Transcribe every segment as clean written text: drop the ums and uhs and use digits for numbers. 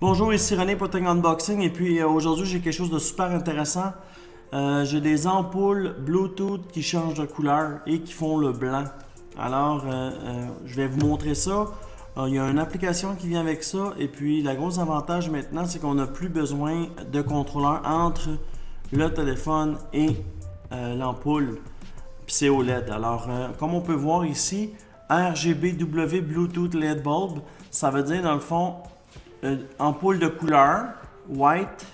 Bonjour, ici René pour Tech Unboxing et puis aujourd'hui j'ai quelque chose de super intéressant. J'ai des ampoules Bluetooth qui changent de couleur et qui font le blanc. Alors je vais vous montrer ça. Il y a une application qui vient avec ça et puis le gros avantage maintenant c'est qu'on n'a plus besoin de contrôleur entre le téléphone et l'ampoule. Puis c'est OLED. Alors comme on peut voir ici, RGBW Bluetooth LED Bulb, ça veut dire dans le fond ampoule de couleur, white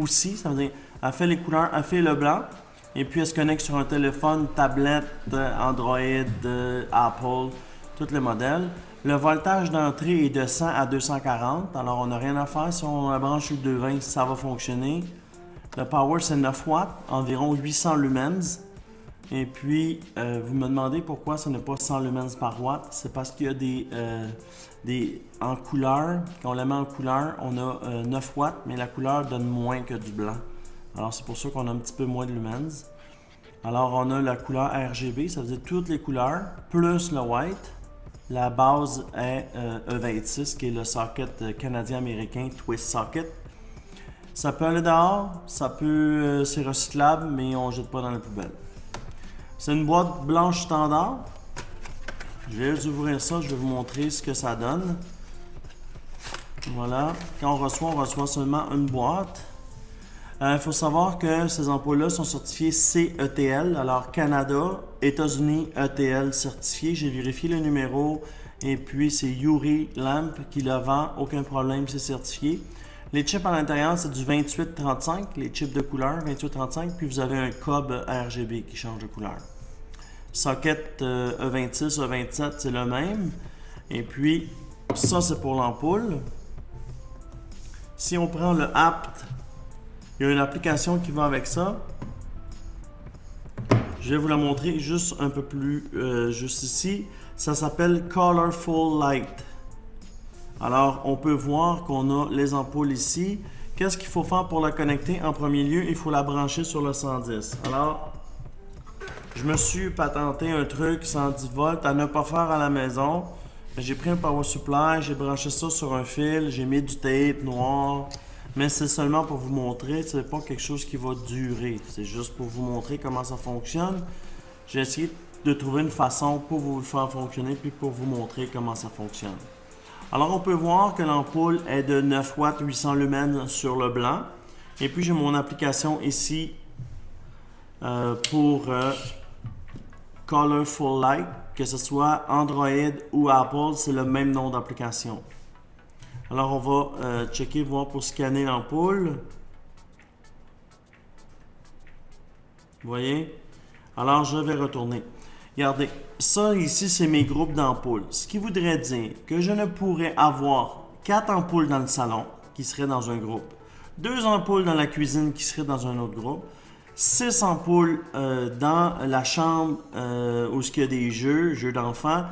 aussi, ça veut dire elle fait les couleurs, elle fait le blanc, et puis elle se connecte sur un téléphone, tablette, Android, Apple, tous les modèles. Le voltage d'entrée est de 100 à 240, alors on n'a rien à faire. Si on la branche sur 220, ça va fonctionner. Le power c'est 9 watts, environ 800 lumens. Et puis, vous me demandez pourquoi ce n'est pas 100 lumens par watt. C'est parce qu'il y a en couleur, quand on la met en couleur, on a 9 watts, mais la couleur donne moins que du blanc. Alors, c'est pour ça qu'on a un petit peu moins de lumens. Alors, on a la couleur RGB, ça veut dire toutes les couleurs, plus le white. La base est E26, qui est le socket canadien-américain Twist Socket. Ça peut aller dehors, c'est recyclable, mais on ne jette pas dans la poubelle. C'est une boîte blanche standard. Je vais ouvrir ça, je vais vous montrer ce que ça donne. Voilà, quand on reçoit seulement une boîte. Il faut savoir que ces ampoules-là sont certifiées CETL, alors Canada, États-Unis, ETL certifié. J'ai vérifié le numéro et puis c'est Yuri Lamp qui le vend, aucun problème, c'est certifié. Les chips à l'intérieur, c'est du 2835, les chips de couleur, 2835, puis vous avez un cob RGB qui change de couleur. Socket E26, E27, c'est le même. Et puis, ça, c'est pour l'ampoule. Si on prend le apt, il y a une application qui va avec ça. Je vais vous la montrer juste un peu plus, juste ici. Ça s'appelle Colorful Light. Alors, on peut voir qu'on a les ampoules ici. Qu'est-ce qu'il faut faire pour la connecter? En premier lieu, il faut la brancher sur le 110. Alors, je me suis patenté un truc 110 volts à ne pas faire à la maison. J'ai pris un power supply, j'ai branché ça sur un fil, j'ai mis du tape noir. Mais c'est seulement pour vous montrer, c'est pas quelque chose qui va durer. C'est juste pour vous montrer comment ça fonctionne. J'ai essayé de trouver une façon pour vous le faire fonctionner puis pour vous montrer comment ça fonctionne. Alors, on peut voir que l'ampoule est de 9 watts 800 lumens sur le blanc. Et puis, j'ai mon application ici pour Colorful Light, que ce soit Android ou Apple, c'est le même nom d'application. Alors, on va checker, voir pour scanner l'ampoule. Vous voyez? Alors, je vais retourner. Regardez, ça ici, c'est mes groupes d'ampoules. Ce qui voudrait dire que je ne pourrais avoir 4 ampoules dans le salon, qui seraient dans un groupe, 2 ampoules dans la cuisine, qui seraient dans un autre groupe, 6 ampoules dans la chambre où il y a des jeux d'enfants,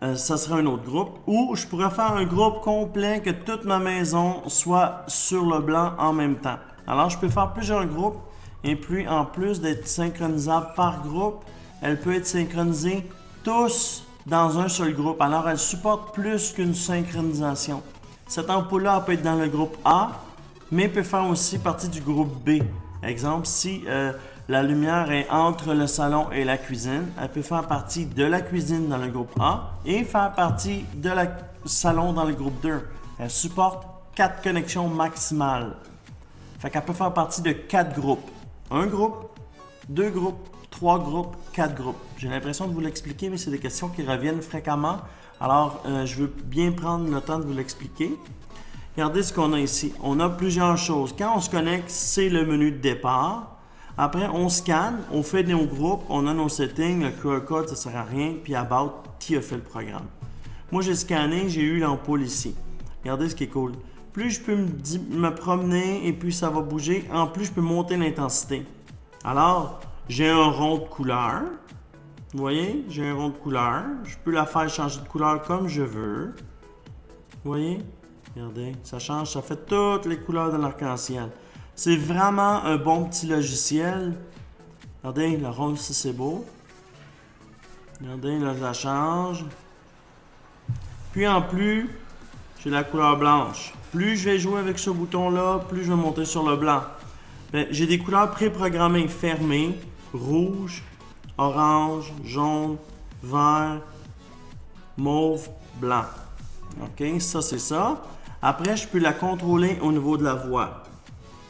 ça serait un autre groupe. Ou je pourrais faire un groupe complet, que toute ma maison soit sur le blanc en même temps. Alors, je peux faire plusieurs groupes, et puis en plus d'être synchronisable par groupe, elle peut être synchronisée tous dans un seul groupe. Alors, elle supporte plus qu'une synchronisation. Cette ampoule-là peut être dans le groupe A, mais peut faire aussi partie du groupe B. Exemple, si la lumière est entre le salon et la cuisine, elle peut faire partie de la cuisine dans le groupe A et faire partie de la salon dans le groupe 2. Elle supporte 4 connexions maximales. Fait qu'elle peut faire partie de 4 groupes. Un groupe, 2 groupes, 3 groupes, 4 groupes. J'ai l'impression de vous l'expliquer, mais c'est des questions qui reviennent fréquemment. Alors, je veux bien prendre le temps de vous l'expliquer. Regardez ce qu'on a ici. On a plusieurs choses. Quand on se connecte, c'est le menu de départ. Après, on scanne, on fait nos groupes, on a nos settings, le QR code, ça ne sert à rien, puis About, qui a fait le programme. Moi, j'ai scanné, j'ai eu l'ampoule ici. Regardez ce qui est cool. Plus je peux me promener et puis ça va bouger, en plus je peux monter l'intensité. Alors, j'ai un rond de couleur. Vous voyez, j'ai un rond de couleur. Je peux la faire changer de couleur comme je veux. Vous voyez? Regardez, ça change, ça fait toutes les couleurs de l'arc-en-ciel. C'est vraiment un bon petit logiciel. Regardez, le rond ici, c'est beau. Regardez, là, je la change. Puis en plus, j'ai la couleur blanche. Plus je vais jouer avec ce bouton-là, plus je vais monter sur le blanc. J'ai des couleurs préprogrammées fermées, rouge, orange, jaune, vert, mauve, blanc. OK, ça c'est ça. Après, je peux la contrôler au niveau de la voix.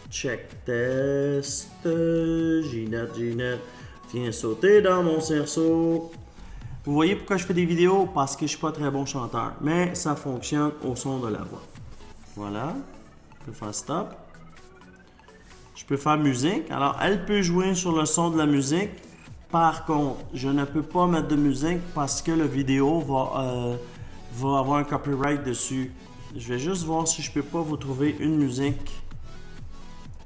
Check, test, Ginette, viens sauter dans mon cerceau. Vous voyez pourquoi je fais des vidéos? Parce que je suis pas très bon chanteur, mais ça fonctionne au son de la voix. Voilà, je peux faire stop. Je peux faire musique. Alors, elle peut jouer sur le son de la musique. Par contre, je ne peux pas mettre de musique parce que la vidéo va avoir un copyright dessus. Je vais juste voir si je peux pas vous trouver une musique.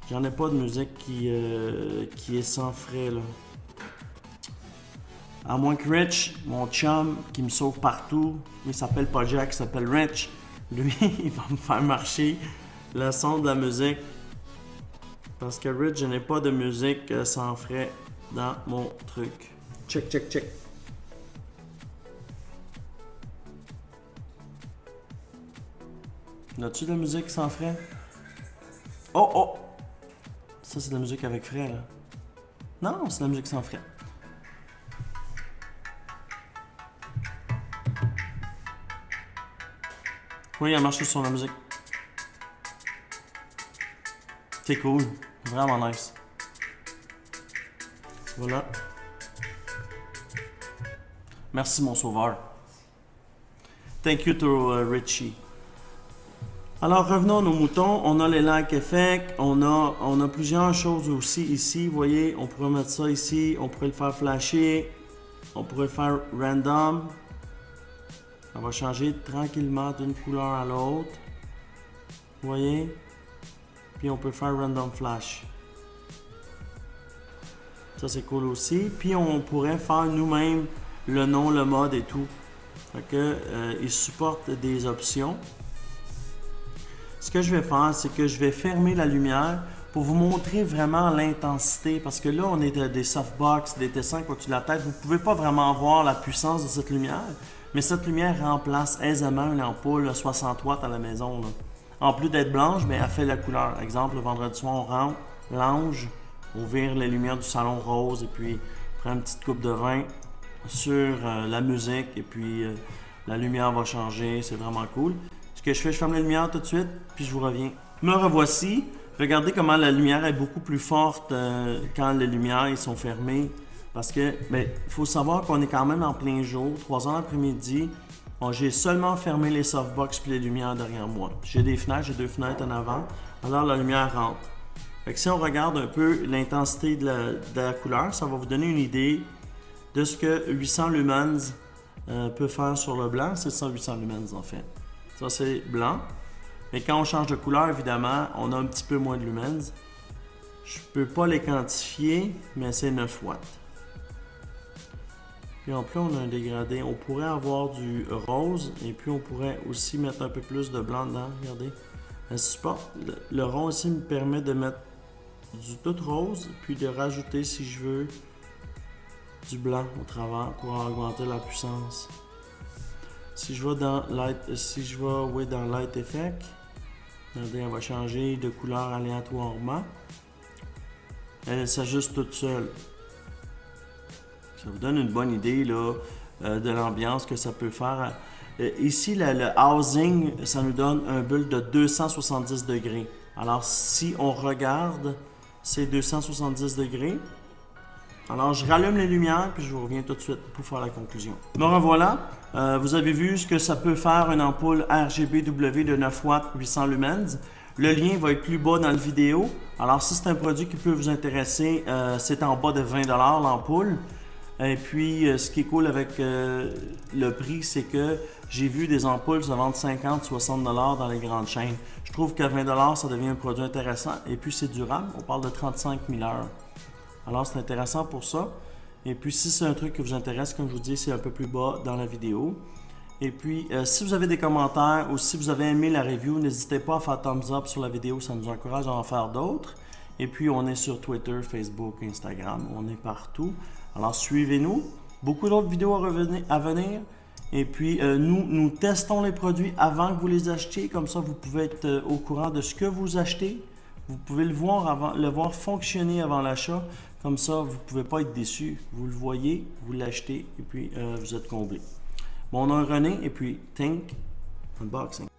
J'en ai pas de musique qui est sans frais, là. À moins que Rich, mon chum, qui me sauve partout, il s'appelle pas Jack, il s'appelle Rich. Lui, il va me faire marcher le son de la musique. Parce que Rich, je n'ai pas de musique sans frais dans mon truc. Check, check, check. As-tu de la musique sans frais? Oh, oh! Ça, c'est de la musique avec frais, là. Non, c'est de la musique sans frais. Oui, elle marche sur la musique. C'est cool. Vraiment nice. Voilà. Merci, mon sauveur. Thank you to Richie. Alors, revenons à nos moutons. On a les like effects. On a plusieurs choses aussi ici. Vous voyez, on pourrait mettre ça ici. On pourrait le faire flasher. On pourrait le faire random. On va changer tranquillement d'une couleur à l'autre. Vous voyez? Puis on peut faire random flash. Ça c'est cool aussi. Puis on pourrait faire nous-mêmes le nom, le mode et tout. Fait que il supporte des options. Ce que je vais faire, c'est que je vais fermer la lumière pour vous montrer vraiment l'intensité. Parce que là, on est des softbox, des T5 au-dessus de la tête. Vous ne pouvez pas vraiment voir la puissance de cette lumière. Mais cette lumière remplace aisément une ampoule 60 watts à la maison, là. En plus d'être blanche, bien, elle fait la couleur. Exemple, le vendredi soir, on rentre, lounge, on vire les lumières du salon rose et puis on prend une petite coupe de vin sur la musique et puis la lumière va changer. C'est vraiment cool. Ce que je fais, je ferme la lumière tout de suite puis je vous reviens. Me revoici. Regardez comment la lumière est beaucoup plus forte quand les lumières ils sont fermées. Parce que, il faut savoir qu'on est quand même en plein jour, 3 heures l'après-midi. Bon, j'ai seulement fermé les softbox puis les lumières derrière moi. J'ai des fenêtres, j'ai 2 fenêtres en avant. Alors la lumière rentre. Fait que si on regarde un peu l'intensité de la couleur, ça va vous donner une idée de ce que 800 lumens peut faire sur le blanc. C'est ça 800 lumens en fait. Ça c'est blanc. Mais quand on change de couleur, évidemment, on a un petit peu moins de lumens. Je peux pas les quantifier, mais c'est 9 watts. Puis en plus, on a un dégradé. On pourrait avoir du rose et puis on pourrait aussi mettre un peu plus de blanc dedans. Regardez. Elle supporte. Le rond ici me permet de mettre du tout rose puis de rajouter, si je veux, du blanc au travers pour augmenter la puissance. Si je vais dans Light Effect, regardez, on va changer de couleur aléatoirement. Elle s'ajuste toute seule. Ça vous donne une bonne idée là, de l'ambiance que ça peut faire. Ici, le housing, ça nous donne un bulle de 270 degrés. Alors, si on regarde ces 270 degrés, alors je rallume les lumières puis je vous reviens tout de suite pour faire la conclusion. Me revoilà. Vous avez vu ce que ça peut faire une ampoule RGBW de 9 watts 800 lumens. Le lien va être plus bas dans la vidéo. Alors, si c'est un produit qui peut vous intéresser, c'est en bas de 20$ l'ampoule. Et puis, ce qui est cool avec le prix, c'est que j'ai vu des ampoules se vendre 50-60$ dans les grandes chaînes. Je trouve qu'à 20$, ça devient un produit intéressant. Et puis, c'est durable. On parle de 35 000 heures. Alors, c'est intéressant pour ça. Et puis, si c'est un truc qui vous intéresse, comme je vous dis, c'est un peu plus bas dans la vidéo. Et puis, si vous avez des commentaires ou si vous avez aimé la review, n'hésitez pas à faire thumbs up sur la vidéo. Ça nous encourage à en faire d'autres. Et puis, on est sur Twitter, Facebook, Instagram. On est partout. Alors, suivez-nous. Beaucoup d'autres vidéos à venir. Et puis, nous testons les produits avant que vous les achetiez. Comme ça, vous pouvez être au courant de ce que vous achetez. Vous pouvez le voir fonctionner avant l'achat. Comme ça, vous ne pouvez pas être déçu. Vous le voyez, vous l'achetez et puis vous êtes comblé. Mon nom est René et puis Think Unboxing.